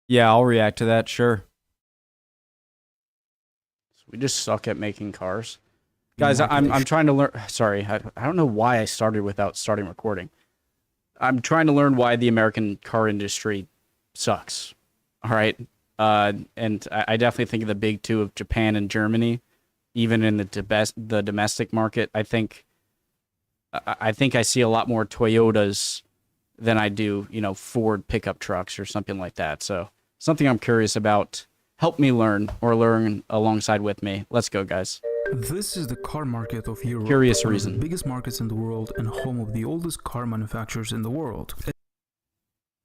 Yeah, I'll react to that, sure. We just suck at making cars. Guys, Market I'm is trying to learn. Sorry, I don't know why I started without starting recording. I'm trying to learn why the American car industry sucks. All right, and I definitely think of the big two of Japan and Germany, even in the domestic market. I think I see a lot more Toyotas than I do, Ford pickup trucks or something like that. So something I'm curious about. Help me learn or learn alongside with me. Let's go, guys. This is the car market of Europe, Curious one of reason. the biggest markets in the world and home of the oldest car manufacturers in the world.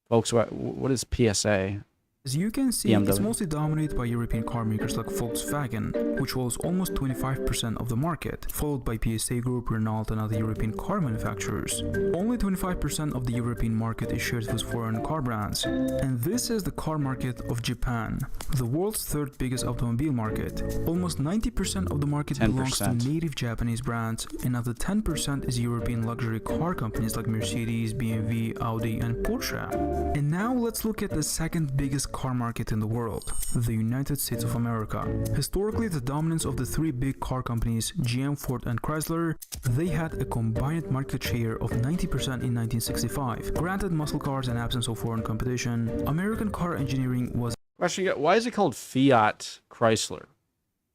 Folks, what is PSA? As you can see, it's BMW. mostly dominated by European car makers like Volkswagen, which holds almost 25% of the market, followed by PSA Group, Renault, and other European car manufacturers. Only 25% of the European market is shared with foreign car brands. And this is the car market of Japan, the world's third biggest automobile market. Almost 90% of the market belongs to 10%. native Japanese brands, and another 10% is European luxury car companies like Mercedes, BMW, Audi, and Porsche. And now let's look at the second biggest car market in the world, the United States of America. Historically, the dominance of the three big car companies, GM, Ford, and Chrysler, they had a combined market share of 90% in 1965. Granted muscle cars and absence of foreign competition, American car engineering was Question: why is it called Fiat Chrysler?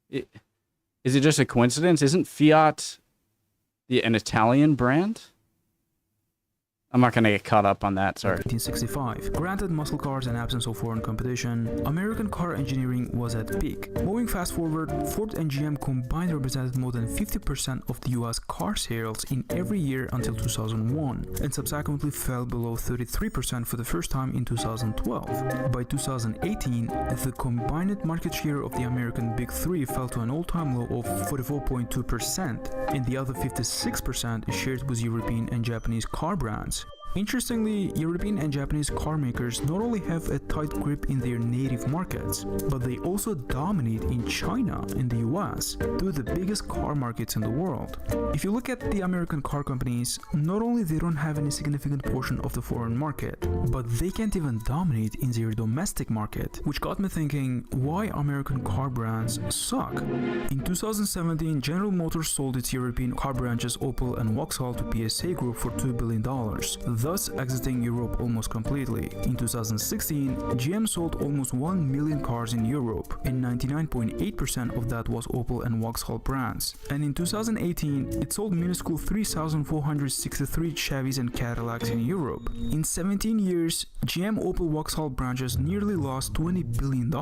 Is it just a coincidence? Isn't Fiat an Italian brand? I'm not gonna get caught up on that. Sorry. 1965. Granted muscle cars and absence of foreign competition, American car engineering was at peak. Moving fast forward, Ford and GM combined represented more than 50% of the US car sales in every year until 2001, and subsequently fell below 33% for the first time in 2012. By 2018, the combined market share of the American Big Three fell to an all-time low of 44.2%, and the other 56% is shared with European and Japanese car brands. Interestingly, European and Japanese car makers not only have a tight grip in their native markets, but they also dominate in China and the US, two of the biggest car markets in the world. If you look at the American car companies, not only they don't have any significant portion of the foreign market, but they can't even dominate in their domestic market, which got me thinking, why American car brands suck? In 2017, General Motors sold its European car branches Opel and Vauxhall to PSA Group for $2 billion. Thus exiting Europe almost completely. In 2016, GM sold almost 1 million cars in Europe, and 99.8% of that was Opel and Vauxhall brands. And in 2018, it sold minuscule 3,463 Chevys and Cadillacs in Europe. In 17 years, GM Opel Vauxhall branches nearly lost $20 billion.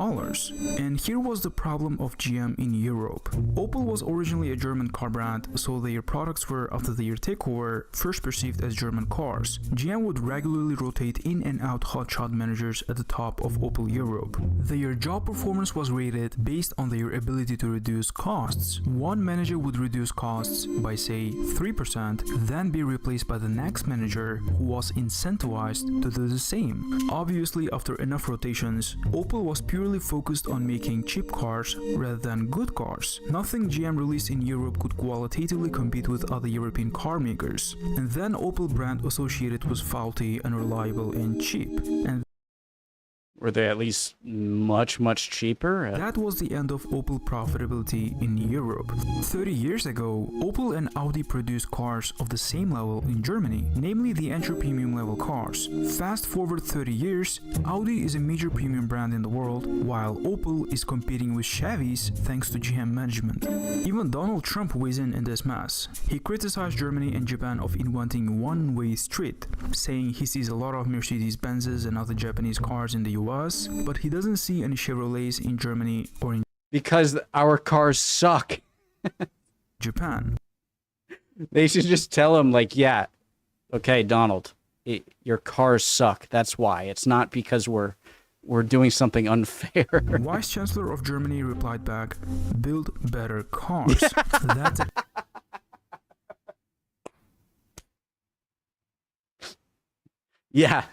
And here was the problem of GM in Europe. Opel was originally a German car brand, so their products were, after their takeover, first perceived as German cars. GM would regularly rotate in and out hotshot managers at the top of Opel Europe. Their job performance was rated based on their ability to reduce costs. One manager would reduce costs by say 3%, then be replaced by the next manager who was incentivized to do the same. Obviously, after enough rotations, Opel was purely focused on making cheap cars rather than good cars. Nothing GM released in Europe could qualitatively compete with other European car makers. And then Opel brand associated was faulty, unreliable, and cheap. And Were they at least much cheaper? that was the end of Opel profitability in Europe. 30 years ago, Opel and Audi produced cars of the same level in Germany, namely the entry premium level cars. Fast forward 30 years, Audi is a major premium brand in the world, while Opel is competing with Chevys thanks to GM management. Even Donald Trump weighs in this mess. He criticized Germany and Japan of inventing one-way street, saying he sees a lot of Mercedes-Benzes and other Japanese cars in the US, but he doesn't see any Chevrolets in Germany or in Because our cars suck. Japan. They should just tell him, like, yeah, okay, Donald, your cars suck. That's why. It's not because we're doing something unfair. Vice Chancellor of Germany replied back, "Build better cars." That's it. Yeah.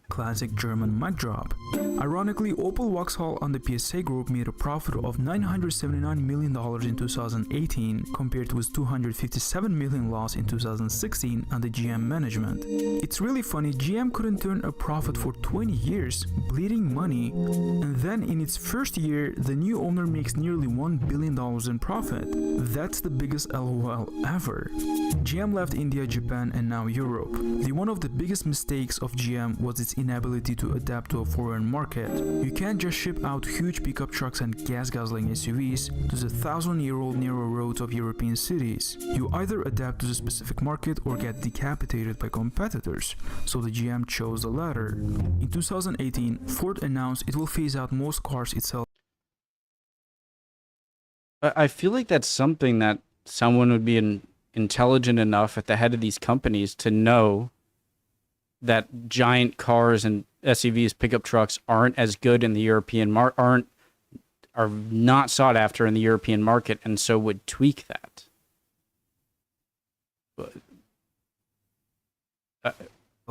classic German mic drop. Ironically, Opel Vauxhall and the PSA Group made a profit of $979 million in 2018 compared with $257 million loss in 2016 under GM management. It's really funny, GM couldn't turn a profit for 20 years, bleeding money, and then in its first year, the new owner makes nearly $1 billion in profit. That's the biggest LOL ever. GM left India, Japan, and now Europe. One of the biggest mistakes of GM was its inability to adapt to a foreign market. You can't just ship out huge pickup trucks and gas-guzzling SUVs to the 1,000-year-old narrow roads of European cities. You either adapt to the specific market or get decapitated by competitors, so the GM chose the latter. In 2018, Ford announced it will phase out most cars it sells. I feel like that's something that someone would be intelligent enough at the head of these companies to know that giant cars and SUVs, pickup trucks aren't as good in the European market, are not sought after in the European market, and so would tweak that. But,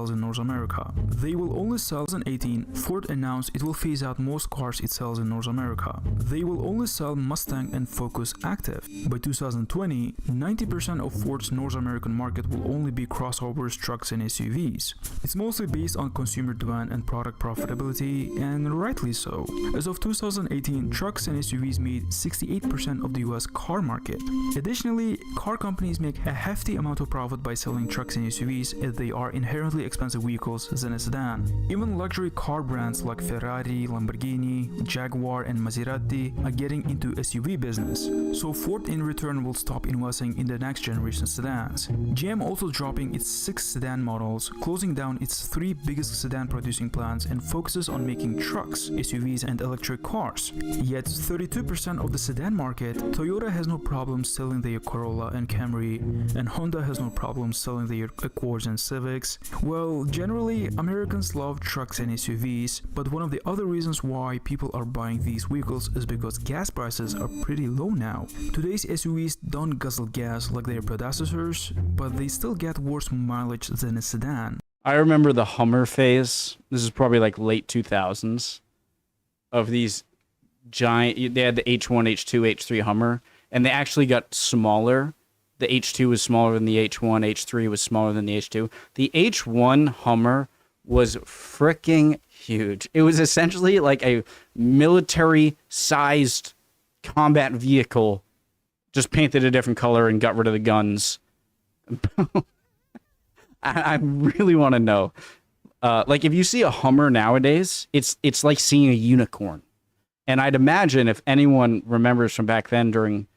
in North America. They will only sell in 2018. Ford announced it will phase out most cars it sells in North America. They will only sell Mustang and Focus Active. By 2020, 90% of Ford's North American market will only be crossovers, trucks, and SUVs. It's mostly based on consumer demand and product profitability, and rightly so. As of 2018, trucks and SUVs made 68% of the US car market. Additionally, car companies make a hefty amount of profit by selling trucks and SUVs as they are inherently expensive vehicles than a sedan. Even luxury car brands like Ferrari, Lamborghini, Jaguar, and Maserati are getting into SUV business, so Ford in return will stop investing in the next generation sedans. GM also dropping its 6 sedan models, closing down its 3 biggest sedan producing plants, and focuses on making trucks, SUVs, and electric cars. Yet 32% of the sedan market, Toyota has no problem selling their Corolla and Camry, and Honda has no problem selling their Accords and Civics. Well, generally, Americans love trucks and SUVs, but one of the other reasons why people are buying these vehicles is because gas prices are pretty low now. Today's SUVs don't guzzle gas like their predecessors, but they still get worse mileage than a sedan. I remember the Hummer phase. This is probably like late 2000s of these giant. They had the H1, H2, H3 Hummer, and they actually got smaller. The H2 was smaller than the H1, H3 was smaller than the H2. The H1 Hummer was freaking huge. It was essentially like a military-sized combat vehicle, just painted a different color and got rid of the guns. I really want to know. Like, if you see a Hummer nowadays, it's like seeing a unicorn. And I'd imagine if anyone remembers from back then during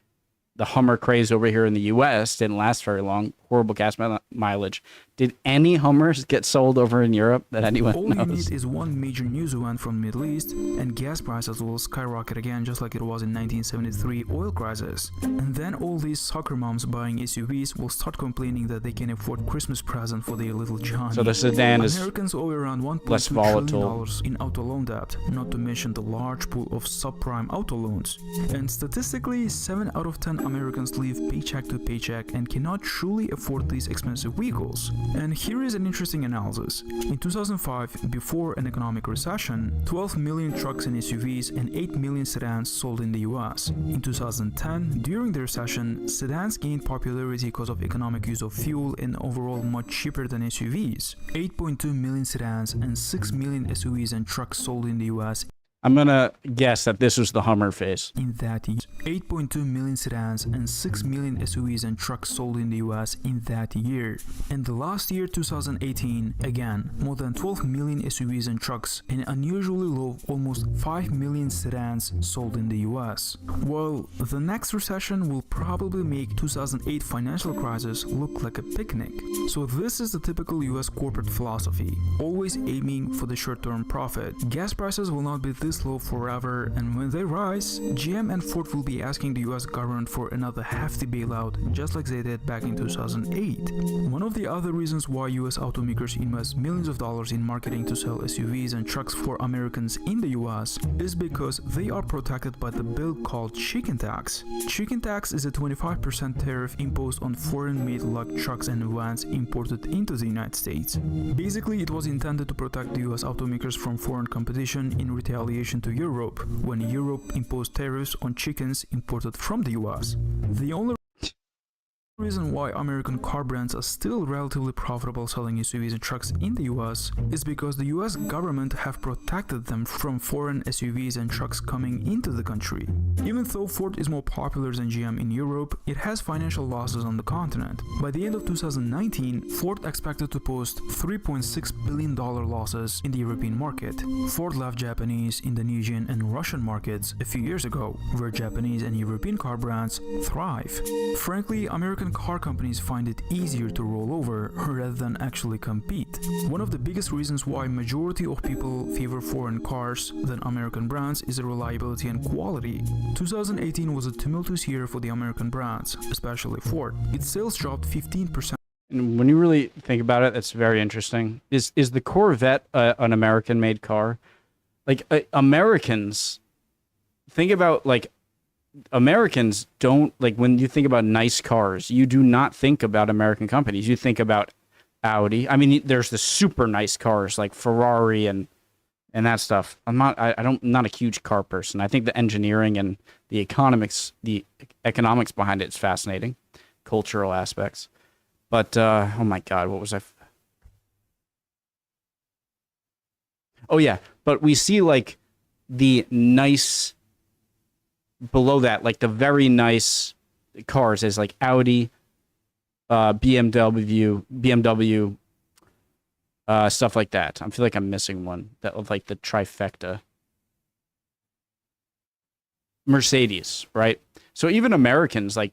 the Hummer craze over here in the U.S. didn't last very long. Horrible gas mileage. Did any Hummers get sold over in Europe that anyone knows? All you need is one major news event from the Middle East, and gas prices will skyrocket again just like it was in 1973 oil crisis. And then all these soccer moms buying SUVs will start complaining that they can afford Christmas present for their little Johnny. So the sedan is Americans owe around less $1.2 volatile trillion in auto loan debt, not to mention the large pool of subprime auto loans. And statistically, 7 out of 10 Americans live paycheck to paycheck and cannot truly afford these expensive vehicles. And here is an interesting analysis. In 2005, before an economic recession, 12 million trucks and SUVs and 8 million sedans sold in the US. In 2010, during the recession, sedans gained popularity because of economic use of fuel and overall much cheaper than SUVs. 8.2 million sedans and 6 million SUVs and trucks sold in the US. I'm gonna guess that this was the Hummer phase. In that year, 8.2 million sedans and 6 million SUVs and trucks sold in the US in that year. And the last year, 2018, again, more than 12 million SUVs and trucks and unusually low, almost 5 million sedans sold in the US. Well, the next recession will probably make 2008 financial crisis look like a picnic. So this is the typical US corporate philosophy, always aiming for the short-term profit. Gas prices will not be this this low forever, and when they rise, GM and Ford will be asking the US government for another hefty bailout, just like they did back in 2008. One of the other reasons why US automakers invest millions of dollars in marketing to sell SUVs and trucks for Americans in the US is because they are protected by the bill called chicken tax. Chicken tax is a 25% tariff imposed on foreign-made lug trucks and vans imported into the United States. Basically, it was intended to protect the US automakers from foreign competition in retaliation to Europe, when Europe imposed tariffs on chickens imported from the US. The only reason why American car brands are still relatively profitable selling SUVs and trucks in the US is because the US government have protected them from foreign SUVs and trucks coming into the country. Even though Ford is more popular than GM in Europe, it has financial losses on the continent. By the end of 2019, Ford expected to post $3.6 billion losses in the European market. Ford left Japanese, Indonesian, and Russian markets a few years ago, where Japanese and European car brands thrive. Frankly, American car companies find it easier to roll over rather than actually compete. One of the biggest reasons why majority of people favor foreign cars than American brands is the reliability and quality. 2018 was a tumultuous year for the American brands, especially Ford. Its sales dropped 15%. And when you really think about it, that's very interesting. Is the Corvette an American-made car? Like Americans, think about like Americans don't like when you think about nice cars, you do not think about American companies. You think about Audi. I mean, there's the super nice cars like Ferrari and that stuff. I'm not a huge car person. I think the engineering and the economics behind it is fascinating, cultural aspects. But oh my God, what was I? Oh yeah, but we see like the nice. Below that, like the very nice cars is like Audi, BMW, stuff like that. I feel like I'm missing one. That of like the trifecta. Mercedes, right? So even Americans like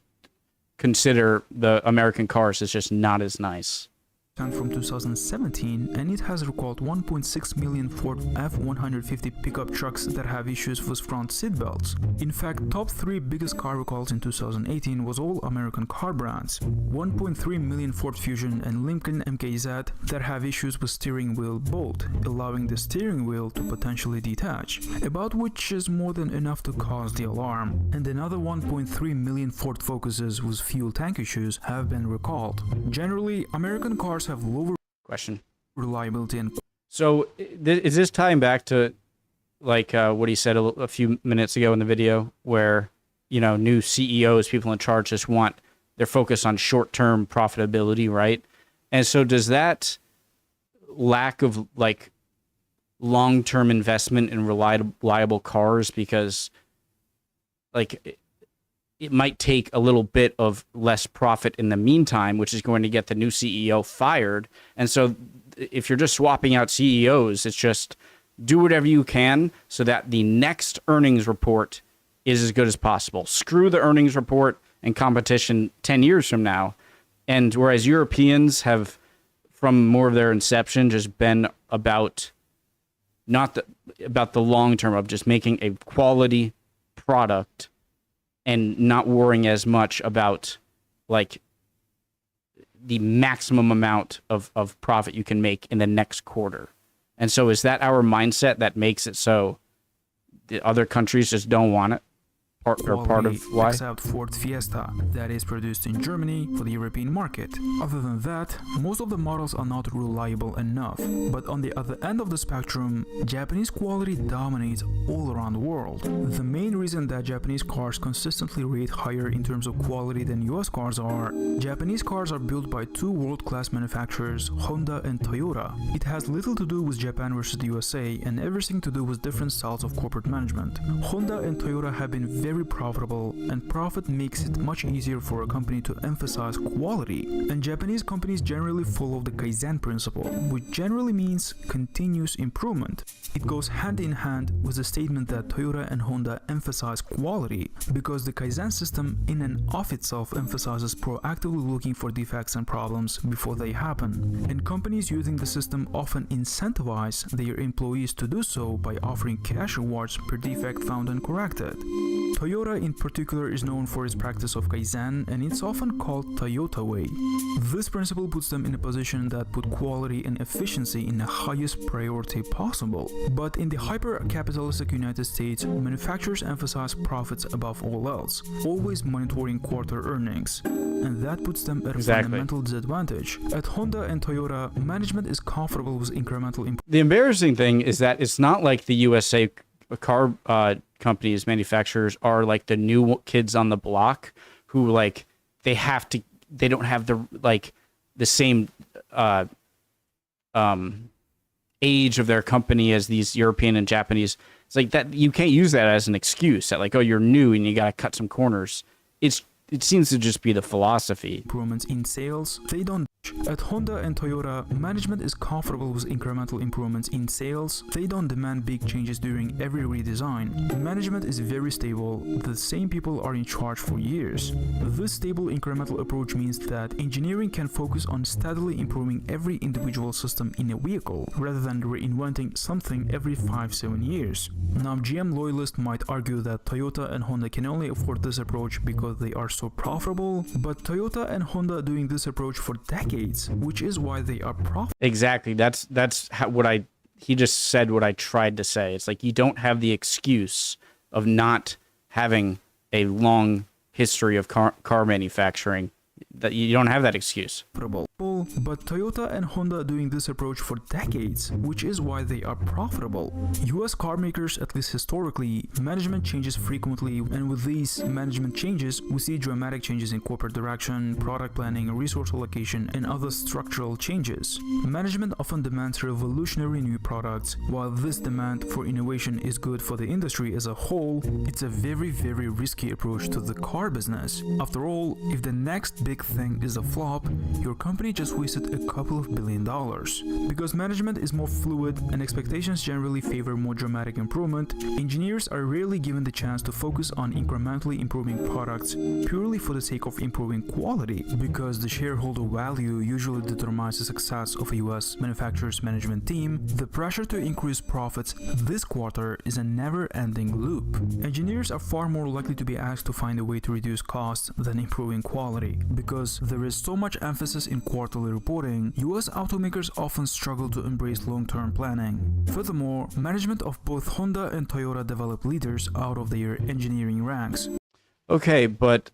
consider the American cars as just not as nice. From 2017, and it has recalled 1.6 million Ford F-150 pickup trucks that have issues with front seat belts. In fact, top 3 biggest car recalls in 2018 was all American car brands. 1.3 million Ford Fusion and Lincoln MKZ that have issues with steering wheel bolt, allowing the steering wheel to potentially detach, about which is more than enough to cause the alarm. And another 1.3 million Ford Focuses with fuel tank issues have been recalled. Generally, American cars have lower reliability and so is this tying back to like what he said a few minutes ago in the video where new CEOs, people in charge, just want their focus on short-term profitability, right? And so does that lack of like long-term investment in reliable cars, because like it might take a little bit of less profit in the meantime, which is going to get the new CEO fired. And so if you're just swapping out CEOs, it's just do whatever you can so that the next earnings report is as good as possible. Screw the earnings report and competition 10 years from now. And whereas Europeans have, from more of their inception, just been about about the long term of just making a quality product and not worrying as much about like the maximum amount of profit you can make in the next quarter. And so is that our mindset that makes it so the other countries just don't want it? Part of why? Except Ford Fiesta, that is produced in Germany for the European market. Other than that, most of the models are not reliable enough. But on the other end of the spectrum, Japanese quality dominates all around the world. The main reason that Japanese cars consistently rate higher in terms of quality than US cars are, Japanese cars are built by 2 world-class manufacturers, Honda and Toyota. It has little to do with Japan versus the USA and everything to do with different styles of corporate management. Honda and Toyota have been very very profitable, and profit makes it much easier for a company to emphasize quality. And Japanese companies generally follow the Kaizen principle, which generally means continuous improvement. It goes hand in hand with the statement that Toyota and Honda emphasize quality, because the Kaizen system in and of itself emphasizes proactively looking for defects and problems before they happen. And companies using the system often incentivize their employees to do so by offering cash rewards per defect found and corrected. Toyota in particular is known for its practice of Kaizen, and it's often called Toyota Way. This principle puts them in a position that put quality and efficiency in the highest priority possible. But in the hyper-capitalistic United States, manufacturers emphasize profits above all else, always monitoring quarter earnings. And that puts them at a fundamental disadvantage. At Honda and Toyota, management is comfortable with incremental improvement. The embarrassing thing is that it's not like the USA car companies, manufacturers are like the new kids on the block who like they don't have the same age of their company as these European and Japanese. It's like that you can't use that as an excuse that like, oh, you're new and you got to cut some corners. It seems to just be the philosophy. Improvements in sales, they don't. At Honda and Toyota, management is comfortable with incremental improvements in sales. They don't demand big changes during every redesign. Management is very stable. The same people are in charge for years. This stable incremental approach means that engineering can focus on steadily improving every individual system in a vehicle, rather than reinventing something every 5-7 years. Now, GM loyalists might argue that Toyota and Honda can only afford this approach because they are so profitable, but Toyota and Honda are doing this approach for decades, which is why they are profitable. Exactly. That's he just said what I tried to say. It's like you don't have the excuse of not having a long history of car manufacturing. That you don't have that excuse. But Toyota and Honda are doing this approach for decades, which is why they are profitable. US car makers, at least historically, management changes frequently, and with these management changes, we see dramatic changes in corporate direction, product planning, resource allocation, and other structural changes. Management often demands revolutionary new products. While this demand for innovation is good for the industry as a whole, it's a very, very risky approach to the car business. After all, if the next big thing is a flop, your company just wasted a couple of $1 billion. Because management is more fluid and expectations generally favor more dramatic improvement, engineers are rarely given the chance to focus on incrementally improving products purely for the sake of improving quality. Because the shareholder value usually determines the success of a US manufacturer's management team, the pressure to increase profits this quarter is a never-ending loop. Engineers are far more likely to be asked to find a way to reduce costs than improving quality. Because there is so much emphasis in quarterly reporting, US automakers often struggle to embrace long-term planning. Furthermore, management of both Honda and Toyota develop leaders out of their engineering ranks. Okay, but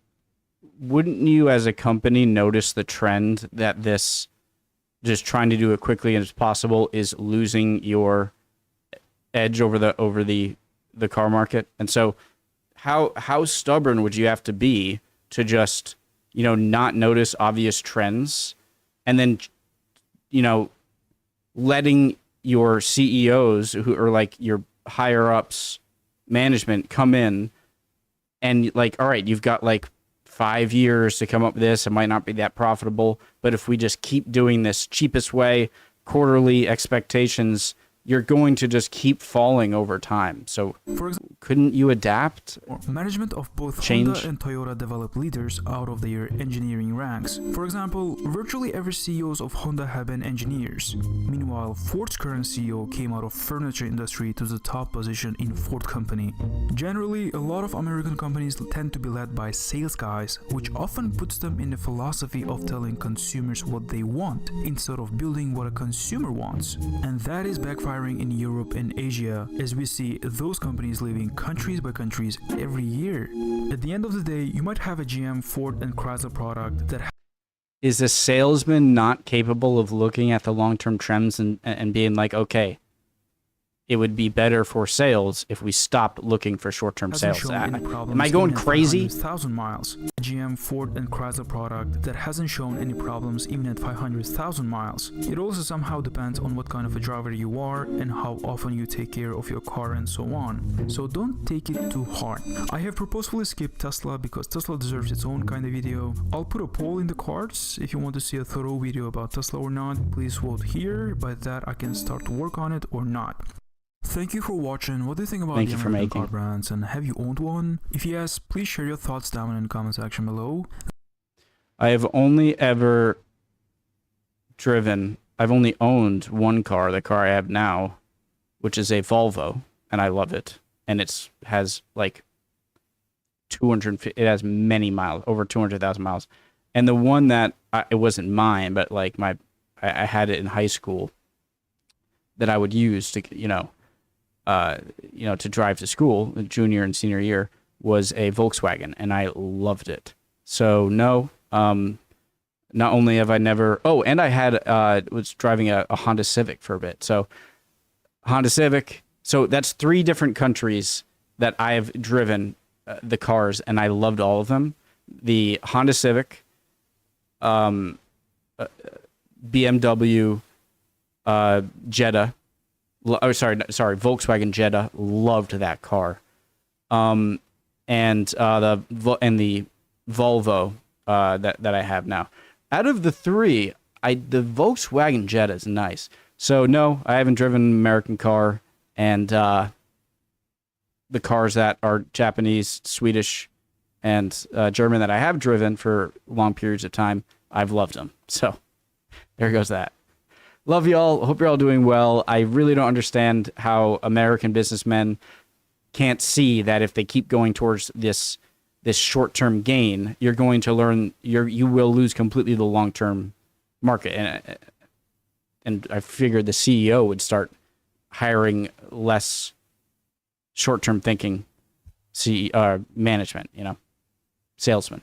wouldn't you as a company notice the trend that this just trying to do it quickly as possible is losing your edge over the car market? And so how stubborn would you have to be to just not notice obvious trends, and then, letting your CEOs who are like your higher ups management come in and like, all right, you've got like 5 years to come up with this. It might not be that profitable, but if we just keep doing this cheapest way, quarterly expectations, you're going to just keep falling over time. So couldn't you adapt? Management of both change? Honda and Toyota develop leaders out of their engineering ranks. For example, virtually every CEOs of Honda have been engineers. Meanwhile, Ford's current CEO came out of furniture industry to the top position in Ford Company. Generally, a lot of American companies tend to be led by sales guys, which often puts them in the philosophy of telling consumers what they want instead of building what a consumer wants. And that is backfiring in Europe and Asia, as we see those companies leaving countries by countries every year. At the end of the day, you might have a GM, Ford, and Chrysler product that is a salesman not capable of looking at the long-term trends and being like, okay, it would be better for sales if we stopped looking for short-term hasn't sales. shown any problems Am I going even at crazy? 500,000 miles. A GM, Ford, and Chrysler product that hasn't shown any problems even at 500,000 miles. It also somehow depends on what kind of a driver you are and how often you take care of your car and so on. So don't take it too hard. I have purposefully skipped Tesla because Tesla deserves its own kind of video. I'll put a poll in the cards. If you want to see a thorough video about Tesla or not, please vote here. By that I can start to work on it or not. Thank you for watching. What do you think about the American car brands, and have you owned one? If yes, please share your thoughts down in the comment section below. I have only ever I've only owned one car, the car I have now, which is a Volvo, and I love it. And it has like 250, it has many miles, over 200,000 miles. And the one that, it wasn't mine, but like I had it in high school that I would use to, to drive to school, junior and senior year, was a Volkswagen, and I loved it. So no, not only have I never, and I was driving a Honda Civic for a bit. So Honda Civic, so that's 3 different countries that I have driven the cars, and I loved all of them. The Honda Civic, BMW, Jetta, Volkswagen Jetta, loved that car. And the Volvo that I have now. Out of the 3, the Volkswagen Jetta is nice. So no, I haven't driven an American car, and the cars that are Japanese, Swedish, and German that I have driven for long periods of time, I've loved them. So there goes that. Love y'all. Hope you're all doing well. I really don't understand how American businessmen can't see that if they keep going towards this short-term gain, you're going to learn you will lose completely the long-term market. And I figured the CEO would start hiring less short-term thinking management, salesmen.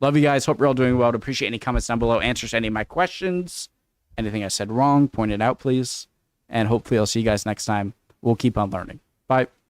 Love you guys. Hope you're all doing well. I'd appreciate any comments down below, answers to any of my questions. Anything I said wrong, point it out, please. And hopefully I'll see you guys next time. We'll keep on learning. Bye.